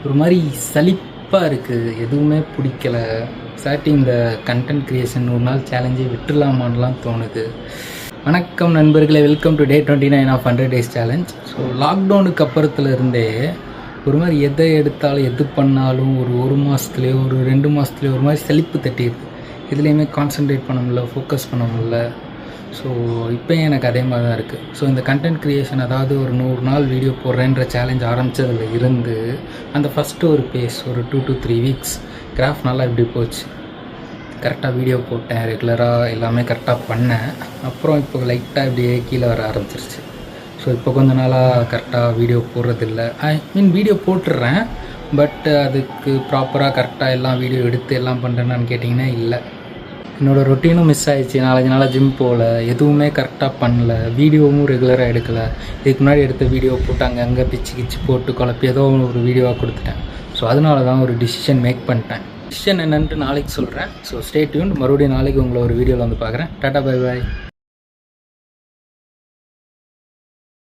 ஒரு மாதிரி சலிப்பாக இருக்குது, எதுவுமே பிடிக்கல. ஸ்டார்டிங் இந்த கண்டென்ட் க்ரியேஷன் ஒரு நாள் சேலஞ்சை விட்டுலாமான்லாம் தோணுது. வணக்கம் நண்பர்களே, welcome to day 29 of 100 days challenge. So லாக்டவுனுக்கு அப்புறத்துல இருந்தே ஒரு மாதிரி எதை எடுத்தாலும் எது பண்ணாலும் ஒரு மாதத்துலேயோ ஒரு 2 மாதத்துலேயோ ஒரு மாதிரி சலிப்பு தட்டிடுது. இதுலேயுமே கான்சன்ட்ரேட் பண்ண முடியல, ஃபோக்கஸ் பண்ண முடியல. ஸோ இப்போ எனக்கு அதே மாதிரி தான் இருக்குது. ஸோ இந்த கண்டென்ட் க்ரியேஷன், அதாவது ஒரு 100 நாள் வீடியோ போடுறேன்ற சேலஞ்ச் ஆரம்பித்ததில் இருந்து அந்த ஃபஸ்ட்டு ஒரு பேஸ் ஒரு 2 to 3 weeks கிராஃப் நல்லா இப்படி போச்சு. கரெக்டாக வீடியோ போட்டேன், ரெகுலராக எல்லாமே கரெக்டாக பண்ணேன். அப்புறம் இப்போ லைட்டாக இப்படியே கீழே வர ஆரம்பிச்சிருச்சு. ஸோ இப்போ கொஞ்ச நாளாக கரெக்டாக வீடியோ போடுறதில்ல. வீடியோ போட்டுடுறேன், பட் அதுக்கு ப்ராப்பராக கரெக்டாக எல்லாம் வீடியோ எடுத்து எல்லாம் பண்ணுறேன்னு கேட்டிங்கன்னா இல்லை. என்னோடய ரொட்டீனும் மிஸ் ஆகிடுச்சு. 4 நாளாக ஜிம் போகல, எதுவுமே கரெக்டாக பண்ணல, வீடியோவும் ரெகுலராக எடுக்கலை. இதுக்கு முன்னாடி எடுத்த வீடியோ போட்டு அங்கே பிச்சு கிச்சு போட்டு குழப்பி ஏதோ ஒரு வீடியோவாக கொடுத்துட்டேன். ஸோ அதனால தான் ஒரு டிசிஷன் மேக் பண்ணிட்டேன். டிசிஷன் என்னன்ட்டு நாளைக்கு சொல்கிறேன். So stay tuned. மறுபடியும் நாளைக்கு உங்களை ஒரு வீடியோவில் வந்து பார்க்குறேன். Tata, bye bye.